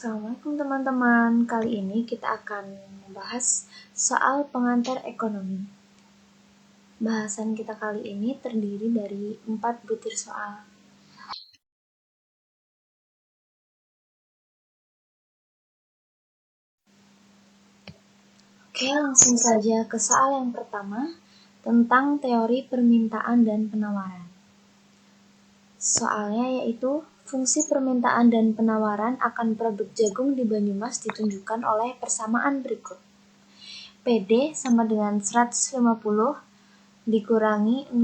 Assalamualaikum teman-teman. Kali ini kita akan membahas soal pengantar ekonomi. Bahasan kita kali ini terdiri dari 4 butir soal. Oke, langsung saja ke soal yang pertama tentang teori permintaan dan penawaran. Soalnya yaitu fungsi permintaan dan penawaran akan produk jagung di Banyumas ditunjukkan oleh persamaan berikut. PD sama dengan 150 dikurangi 0,1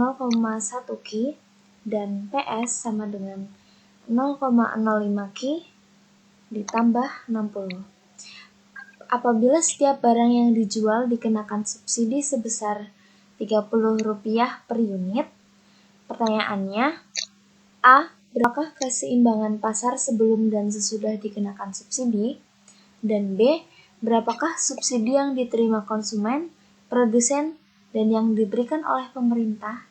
Ki dan PS sama dengan 0,05 Ki ditambah 60. Apabila setiap barang yang dijual dikenakan subsidi sebesar Rp30 per unit, pertanyaannya, A. Berapakah keseimbangan pasar sebelum dan sesudah dikenakan subsidi? Dan B. Berapakah subsidi yang diterima konsumen, produsen, dan yang diberikan oleh pemerintah?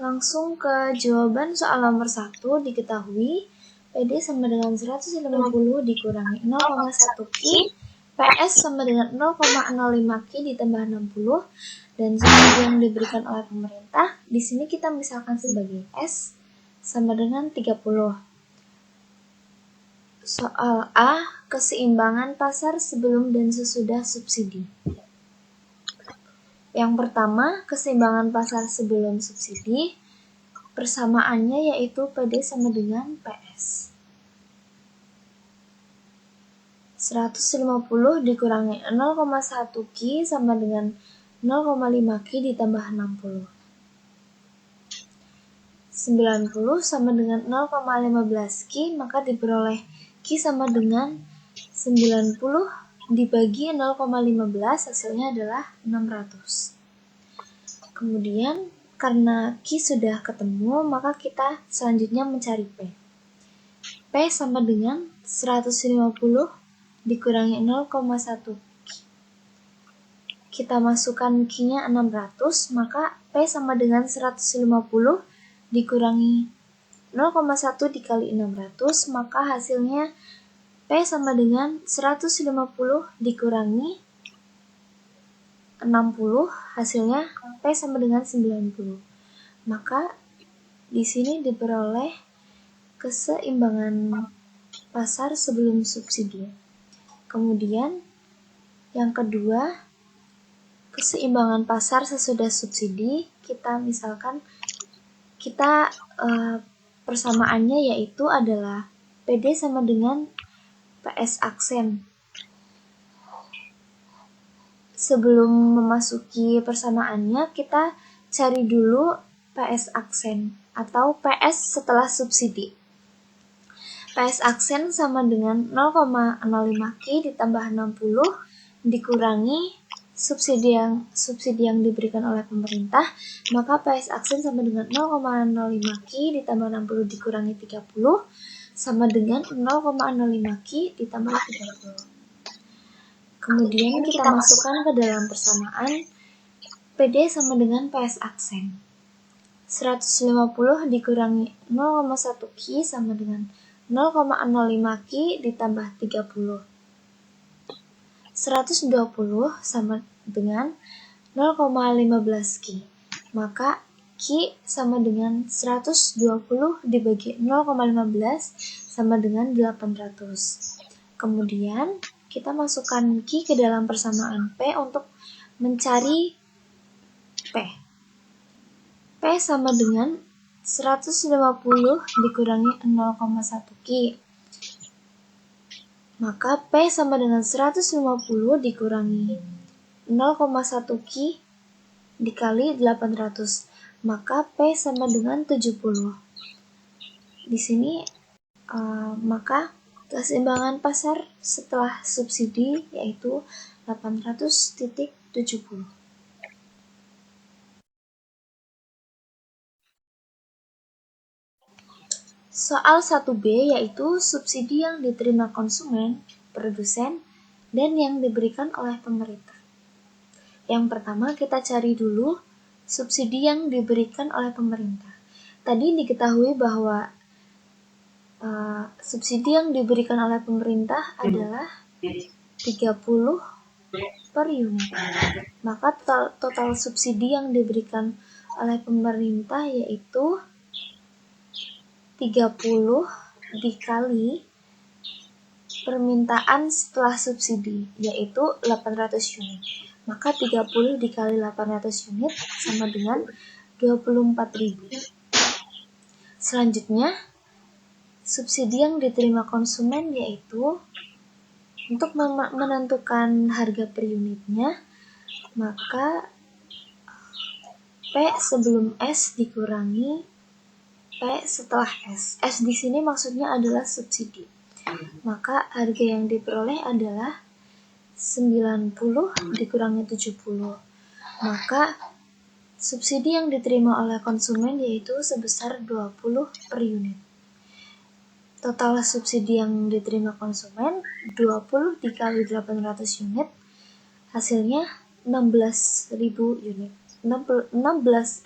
Langsung ke jawaban soal nomor 1, diketahui PD sama dengan 150 dikurangi 0,1 Ki, PS sama dengan 0,05 Ki ditambah 60, dan subsidi yang diberikan oleh pemerintah, di sini kita misalkan sebagai S sama dengan 30. Soal A, keseimbangan pasar sebelum dan sesudah subsidi. Yang pertama, keseimbangan pasar sebelum subsidi, persamaannya yaitu PD sama dengan PS. 150 dikurangi 0,1 Ki sama dengan 0,5 Ki ditambah 60. 90 sama dengan 0,15 Ki, maka diperoleh Ki sama dengan 90 dibagi 0,15, hasilnya adalah 600. Kemudian, karena Ki sudah ketemu, maka kita selanjutnya mencari P. P sama dengan 150 dikurangi 0,1 Ki. Kita masukkan Ki-nya 600, maka P sama dengan 150 dikurangi 0,1 dikali 600, maka hasilnya P sama dengan 150 dikurangi 60, hasilnya P sama dengan 90. Maka di sini diperoleh keseimbangan pasar sebelum subsidi. Kemudian yang kedua, keseimbangan pasar sesudah subsidi, kita misalkan persamaannya yaitu adalah PD sama dengan PS aksen. Sebelum memasuki persamaannya, kita cari dulu PS aksen atau PS setelah subsidi. PS aksen sama dengan 0,05 Ki ditambah 60 dikurangi subsidi yang diberikan oleh pemerintah, maka PS aksen sama dengan 0,05 Ki ditambah 60 dikurangi 30 sama dengan 0,05 Ki ditambah 30. Kemudian kita masukkan ke dalam persamaan PD sama dengan PS aksen. 150 dikurangi 0,1 Ki sama dengan 0,05 Ki ditambah 30. 120 sama dengan 0,15 Ki. Maka Ki sama dengan 120 dibagi 0,15 sama dengan 800. Kemudian kita masukkan Ki ke dalam persamaan P untuk mencari P. P sama dengan 150 dikurangi 0,1 Ki. Maka P sama dengan 150 dikurangi 0,1 Ki dikali 800. Maka P sama dengan 70. Di sini maka keseimbangan pasar setelah subsidi yaitu 800,70. Soal 1B yaitu subsidi yang diterima konsumen, produsen, dan yang diberikan oleh pemerintah. Yang pertama kita cari dulu subsidi yang diberikan oleh pemerintah. Tadi diketahui bahwa subsidi yang diberikan oleh pemerintah adalah 30 per unit. Maka total subsidi yang diberikan oleh pemerintah yaitu 30 dikali permintaan setelah subsidi, yaitu 800 unit. Maka 30 dikali 800 unit sama dengan 24.000. Selanjutnya, subsidi yang diterima konsumen yaitu untuk menentukan harga per unitnya, maka P sebelum S dikurangi P setelah S. S di sini maksudnya adalah subsidi. Maka harga yang diperoleh adalah 90 dikurangi 70. Maka subsidi yang diterima oleh konsumen yaitu sebesar 20 per unit. Total subsidi yang diterima konsumen 20 dikali 800 unit, hasilnya 16.000 unit. 16.000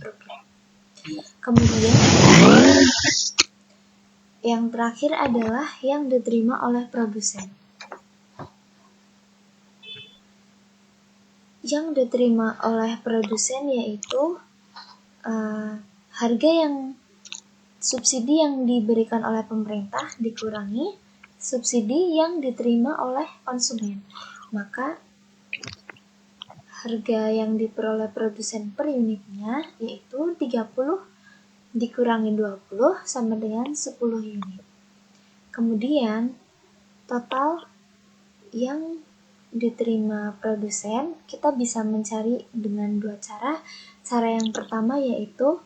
rupiah. Kemudian yang terakhir adalah yang diterima oleh produsen. Yang diterima oleh produsen yaitu harga yang subsidi yang diberikan oleh pemerintah dikurangi subsidi yang diterima oleh konsumen. Maka harga yang diperoleh produsen per unitnya yaitu 30 dikurangi 20 sama dengan 10 unit. Kemudian total yang diterima produsen kita bisa mencari dengan dua cara. Cara yang pertama yaitu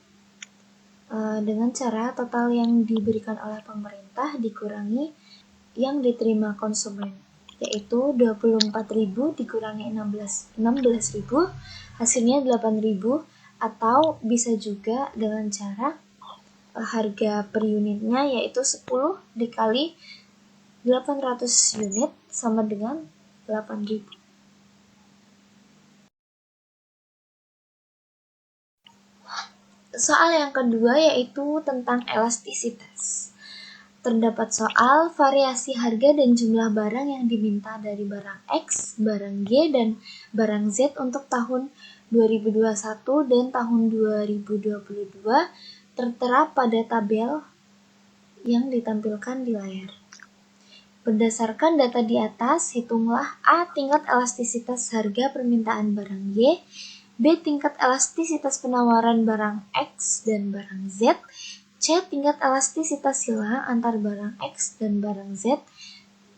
dengan cara total yang diberikan oleh pemerintah dikurangi yang diterima konsumen, yaitu 24.000 dikurangi 16.000, hasilnya 8.000, atau bisa juga dengan cara harga per unitnya yaitu 10 dikali 800 unit sama dengan 8.000. Soal yang kedua yaitu tentang elastisitas. Terdapat soal variasi harga dan jumlah barang yang diminta dari barang X, barang G, dan barang Z untuk tahun 2021 dan tahun 2022 tertera pada tabel yang ditampilkan di layar. Berdasarkan data di atas, hitunglah A. Tingkat elastisitas harga permintaan barang Y, B. Tingkat elastisitas penawaran barang X dan barang Z, C. Tingkat elastisitas silang antar barang X dan barang Z,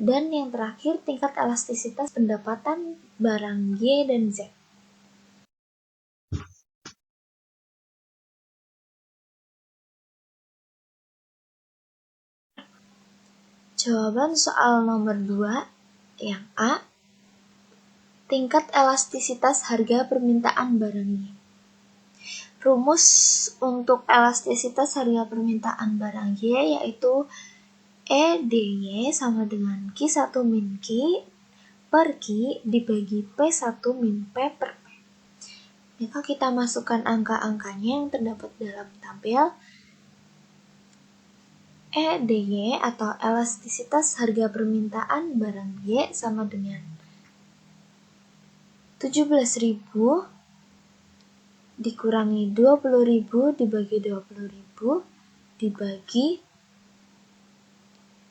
dan yang terakhir tingkat elastisitas pendapatan barang Y dan Z. Jawaban soal nomor 2 yang A. Tingkat elastisitas harga permintaan barang Y. Rumus untuk elastisitas harga permintaan barang Y yaitu EDY sama dengan Q1 min Q per Q dibagi P1 min P per P. Maka kita masukkan angka-angkanya yang terdapat dalam tabel. EDY atau elastisitas harga permintaan barang Y sama dengan 17.000 dikurangi 20.000 dibagi 20.000 dibagi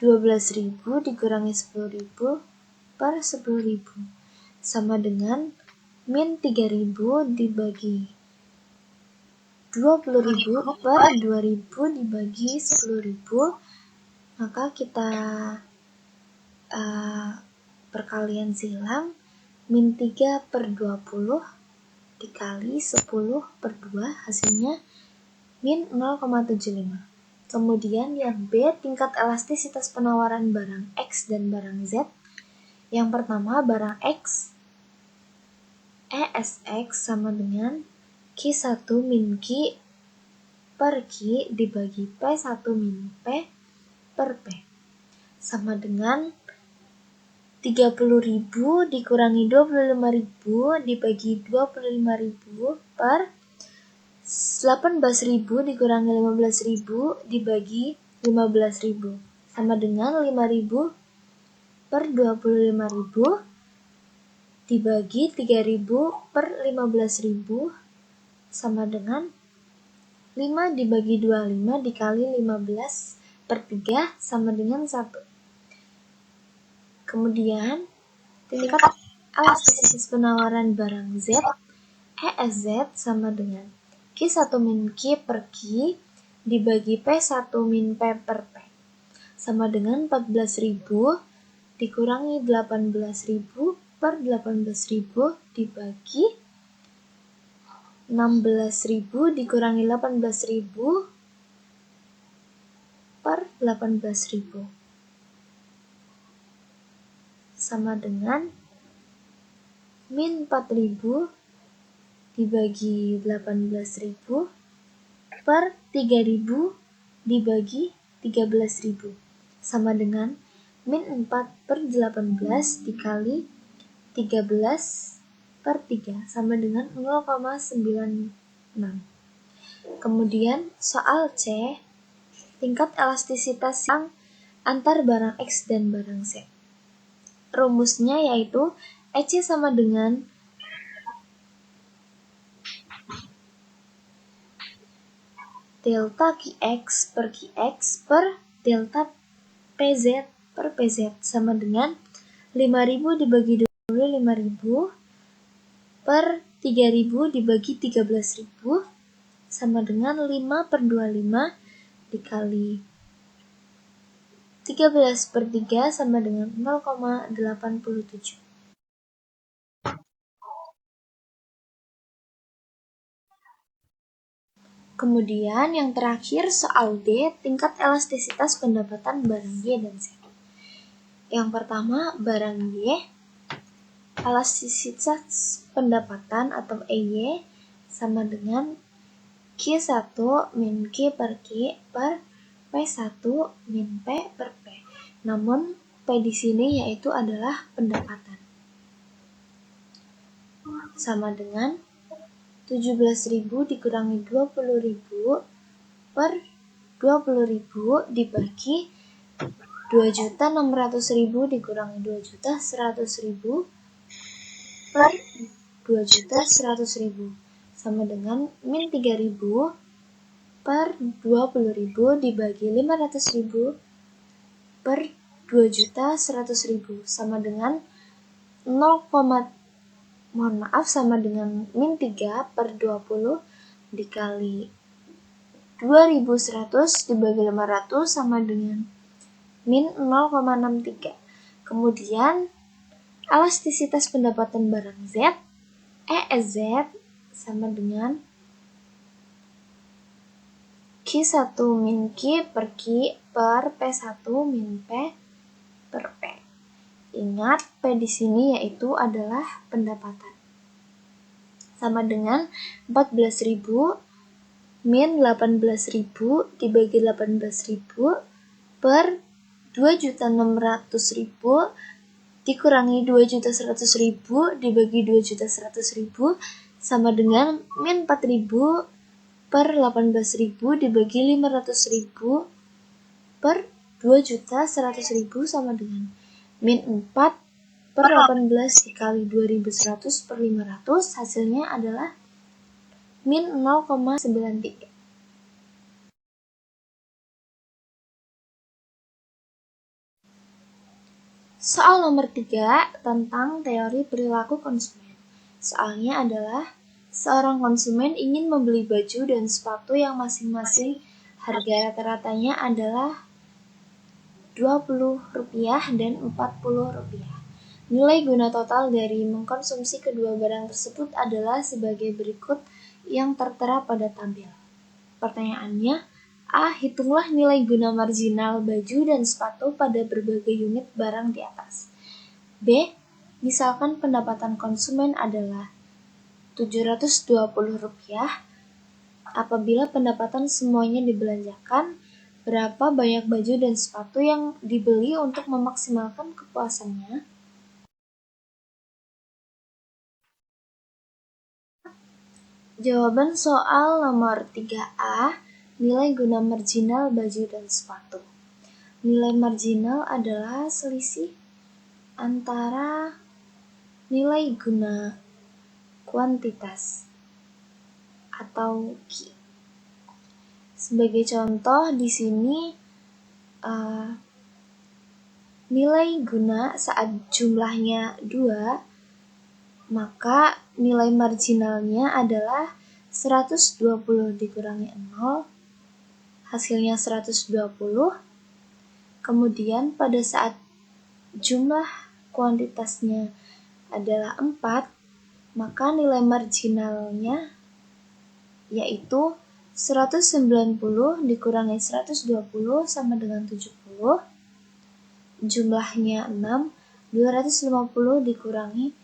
12.000 dikurangi 10.000 per 10.000 sama dengan min 3.000 dibagi 20.000 per 2.000 dibagi 10.000. Maka kita perkalian silang, min 3 per 20 dikali 10 per 2 hasilnya min 0,75. Kemudian yang B, tingkat elastisitas penawaran barang X dan barang Z. Yang pertama barang X, ESX sama dengan Q1 min Q per Q dibagi P1 min P per P sama dengan 30.000 dikurangi 25.000 dibagi 25.000 per 18.000 dikurangi 15.000 dibagi 15.000 sama dengan 5.000 per 25.000 dibagi 3.000 per 15.000 sama dengan 5 dibagi 25 dikali 15 per 3 sama dengan 1. Kemudian, tingkat elastisitas penawaran barang Z, ESZ sama dengan Q1 min Q per Q dibagi P1 min P per P sama dengan 14.000 dikurangi 18.000 per 18.000 dibagi 16.000 dikurangi 18.000 per 18.000 sama dengan min 4.000 dibagi 18.000 per 3.000 dibagi 13.000 sama dengan min 4 per 18 dikali 13 per 3 sama dengan 0,96. Kemudian soal C, tingkat elastisitas yang antar barang X dan barang Z. Rumusnya yaitu EC sama dengan delta QX per QX per delta PZ per PZ sama dengan 5.000 dibagi 25.000 per 3.000 dibagi 13.000 sama dengan 5 per 25 dikali 13 per 3 sama dengan 0,87. Kemudian yang terakhir soal D, tingkat elastisitas pendapatan barang Y dan Z. Yang pertama barang Y, elastisitas pendapatan atau EY sama dengan Q1 min Q per Q per P1 min P per P. Namun P di sini yaitu adalah pendapatan. Sama dengan 17.000 dikurangi 20.000 per 20.000 dibagi 2.600.000 dikurangi 2.100.000 per 2.100.000 sama dengan min 3.000 per 20.000 dibagi 500.000 per 2.100.000 sama dengan sama dengan min 3 per 20 dikali 2.100 dibagi 500 sama dengan min 0,63. Kemudian elastisitas pendapatan barang Z, ESZ sama dengan Q1 min Q per Q per P1 min P per P. Ingat, P di sini yaitu adalah pendapatan. Sama dengan 14.000 min 18.000 dibagi 18.000 per 2.600.000 dikurangi 2.100.000 dibagi 2.100.000 sama dengan min 4.000 per 18.000 dibagi 500.000 per 2.100.000 sama dengan min 4 per 18 dikali 2.100 per 500 hasilnya adalah min 0,93. Soal nomor 3 tentang teori perilaku konsumen. Soalnya adalah seorang konsumen ingin membeli baju dan sepatu yang masing-masing harga rata-ratanya adalah Rp20 dan Rp40. Nilai guna total dari mengkonsumsi kedua barang tersebut adalah sebagai berikut yang tertera pada tabel. Pertanyaannya, A. Hitunglah nilai guna marginal baju dan sepatu pada berbagai unit barang di atas. B. Misalkan pendapatan konsumen adalah Rp720. Apabila pendapatan semuanya dibelanjakan, berapa banyak baju dan sepatu yang dibeli untuk memaksimalkan kepuasannya? Jawaban soal nomor 3A, nilai guna marginal baju dan sepatu. Nilai marginal adalah selisih antara nilai guna kuantitas atau Q. Sebagai contoh di sini nilai guna saat jumlahnya 2, maka nilai marginalnya adalah 120 dikurangi 0, hasilnya 120. Kemudian pada saat jumlah kuantitasnya adalah 4, maka nilai marginalnya yaitu 190 dikurangi 120 sama dengan 70. Jumlahnya 6, 250 dikurangi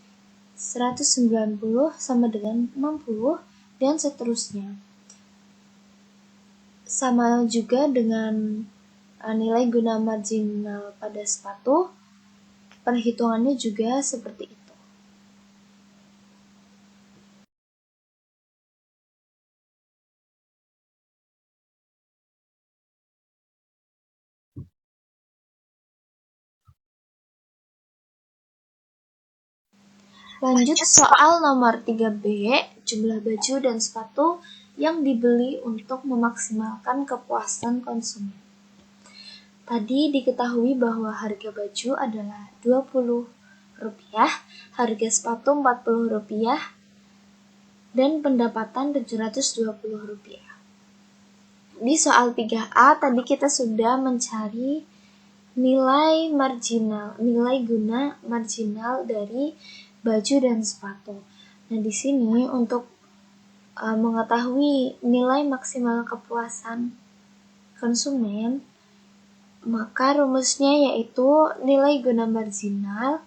190 sama dengan 60, dan seterusnya. Sama juga dengan nilai guna marginal pada sepatu, perhitungannya juga seperti itu. Lanjut soal nomor 3B, jumlah baju dan sepatu yang dibeli untuk memaksimalkan kepuasan konsumen. Tadi diketahui bahwa harga baju adalah Rp20, harga sepatu Rp40, dan pendapatan Rp720. Di soal 3A tadi kita sudah mencari nilai guna marginal dari baju dan sepatu. Nah, di sini untuk mengetahui nilai maksimal kepuasan konsumen, maka rumusnya yaitu nilai guna marginal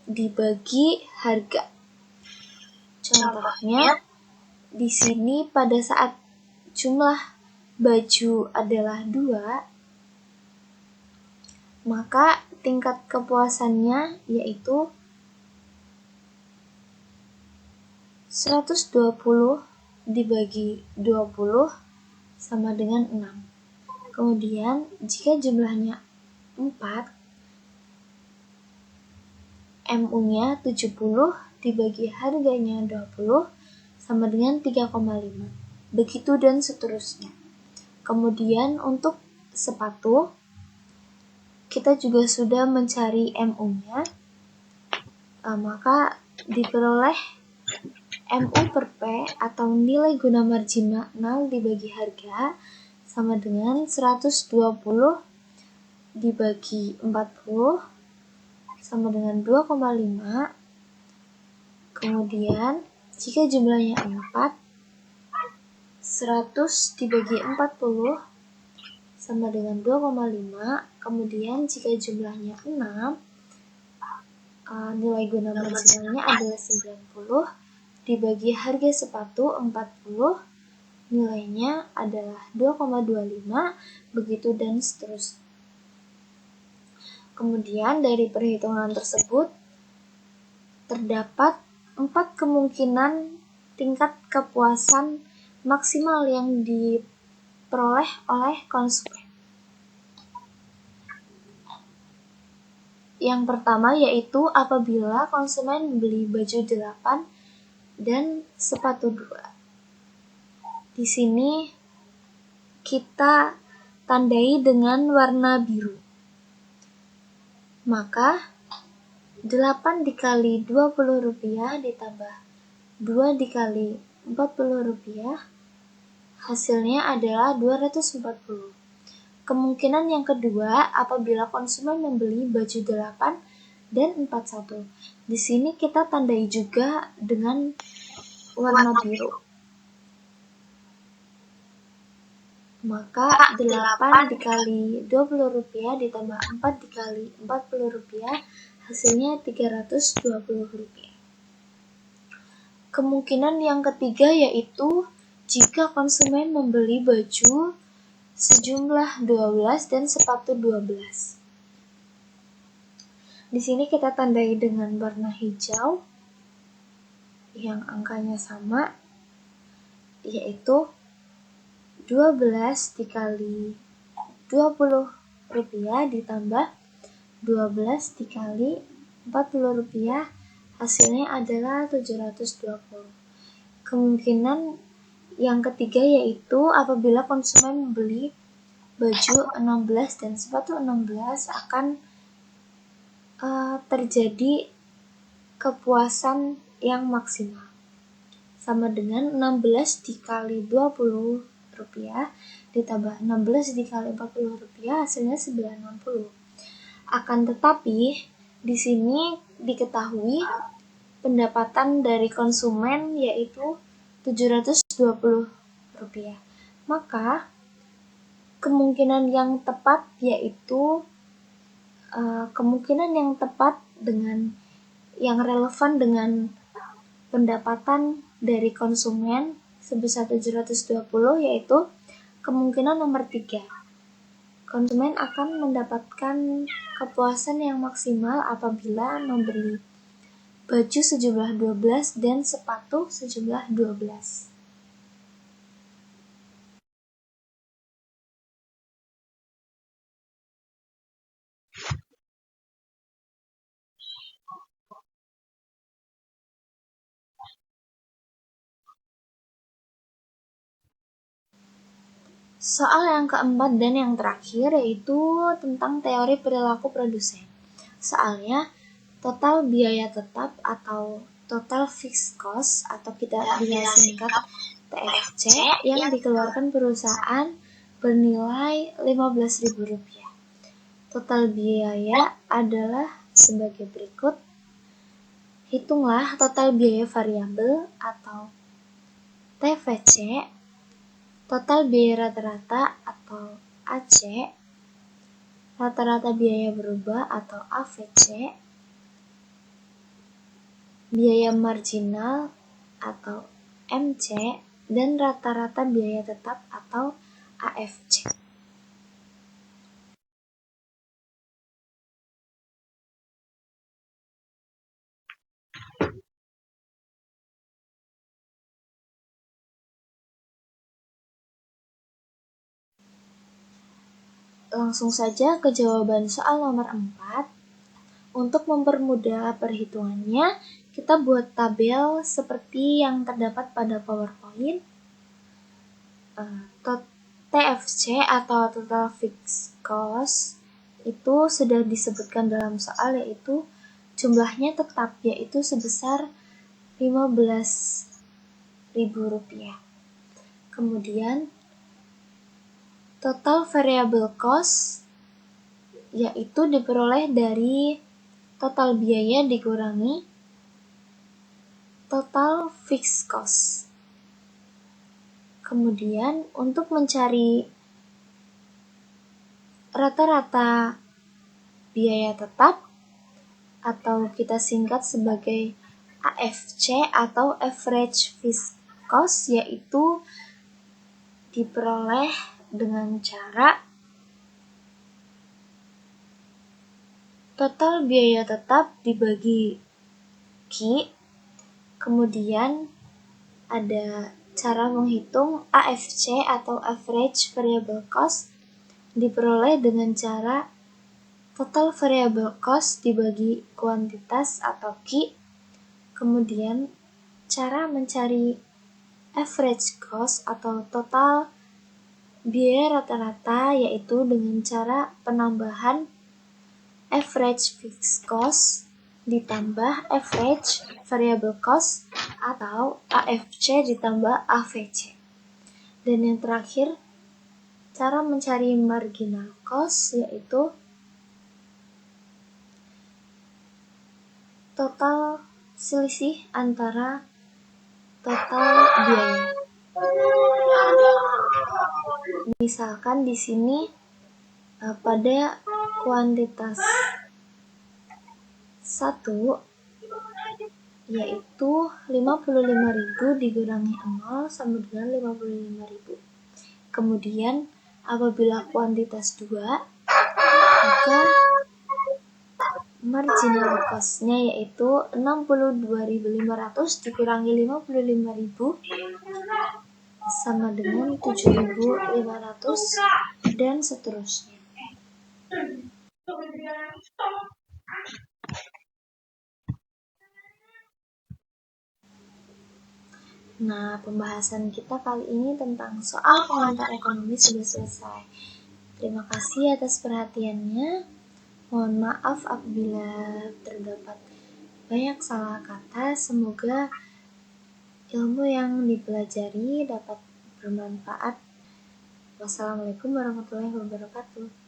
dibagi harga. Contohnya, di sini pada saat jumlah baju adalah 2, maka tingkat kepuasannya yaitu 120 dibagi 20 sama dengan 6. Kemudian jika jumlahnya 4, MU-nya 70 dibagi harganya 20 sama dengan 3,5. Begitu dan seterusnya. Kemudian untuk sepatu, kita juga sudah mencari MU-nya, maka diperoleh MU per P atau nilai guna marginal dibagi harga sama dengan 120 dibagi 40 sama dengan 2,5. Kemudian jika jumlahnya 4, 100 dibagi 40 sama dengan 2,5. Kemudian jika jumlahnya 6, nilai guna marginalnya adalah 90 dibagi harga sepatu 40, nilainya adalah 2,25, begitu dan seterusnya. Kemudian dari perhitungan tersebut terdapat 4 kemungkinan tingkat kepuasan maksimal yang diperoleh oleh konsumen. Yang pertama yaitu apabila konsumen membeli baju 8 dan sepatu 2. Di sini kita tandai dengan warna biru. Maka 8 dikali Rp20 ditambah 2 dikali Rp40, hasilnya adalah 240. Kemungkinan yang kedua apabila konsumen membeli baju 8 dan 41. Di sini kita tandai juga dengan warna biru. Maka 8 dikali Rp20 ditambah 4 dikali Rp40, hasilnya Rp320. Kemungkinan yang ketiga yaitu jika konsumen membeli baju sejumlah 12 dan sepatu 12. Di sini kita tandai dengan warna hijau yang angkanya sama. yaitu 12 dikali 20 rupiah ditambah 12 dikali 40 rupiah, hasilnya adalah 720. Kemungkinan yang ketiga yaitu apabila konsumen membeli baju 16 dan sepatu 16 akan terjadi kepuasan yang maksimal. Sama dengan 16 dikali 20 rupiah ditambah 16 dikali 40 rupiah, hasilnya 960. Akan tetapi di sini diketahui pendapatan dari konsumen yaitu 720 rupiah. Maka kemungkinan yang tepat dengan yang relevan dengan pendapatan dari konsumen sebesar 720 yaitu kemungkinan nomor 3. Konsumen akan mendapatkan kepuasan yang maksimal apabila membeli baju sejumlah 12 dan sepatu sejumlah 12. Soal yang keempat dan yang terakhir yaitu tentang teori perilaku produsen. Soalnya total biaya tetap atau total fixed cost atau kita bisa singkat TFC yang dikeluarkan perusahaan bernilai Rp15.000. Total biaya adalah sebagai berikut. Hitunglah total biaya variabel atau TVC, total biaya rata-rata atau AC, rata-rata biaya berubah atau AVC, biaya marginal atau MC, dan rata-rata biaya tetap atau AFC. Langsung saja ke jawaban soal nomor 4. Untuk mempermudah perhitungannya, kita buat tabel seperti yang terdapat pada PowerPoint. TFC atau Total Fixed Cost itu sudah disebutkan dalam soal, yaitu jumlahnya tetap, yaitu sebesar Rp15.000. Kemudian total variable cost yaitu diperoleh dari total biaya dikurangi total fixed cost. Kemudian untuk mencari rata-rata biaya tetap atau kita singkat sebagai AFC atau average fixed cost yaitu diperoleh dengan cara total biaya tetap dibagi Q, kemudian ada cara menghitung AFC atau average variable cost diperoleh dengan cara total variable cost dibagi kuantitas atau Q, kemudian cara mencari average cost atau total biaya rata-rata yaitu dengan cara penambahan average fixed cost ditambah average variable cost atau AFC ditambah AVC. Dan yang terakhir, cara mencari marginal cost yaitu total selisih antara total biaya. Misalkan di sini pada kuantitas 1 yaitu 55.000 dikurangi 0 sama dengan 55.000. Kemudian apabila kuantitas 2 maka marginal cost-nya yaitu 62.500 dikurangi 55.000 sama dengan 7.500 dan seterusnya. Nah, pembahasan kita kali ini tentang soal pengantar ekonomi sudah selesai. Terima kasih atas perhatiannya. Mohon maaf apabila terdapat banyak salah kata. Semoga ilmu yang dipelajari dapat bermanfaat. Wassalamualaikum warahmatullahi wabarakatuh.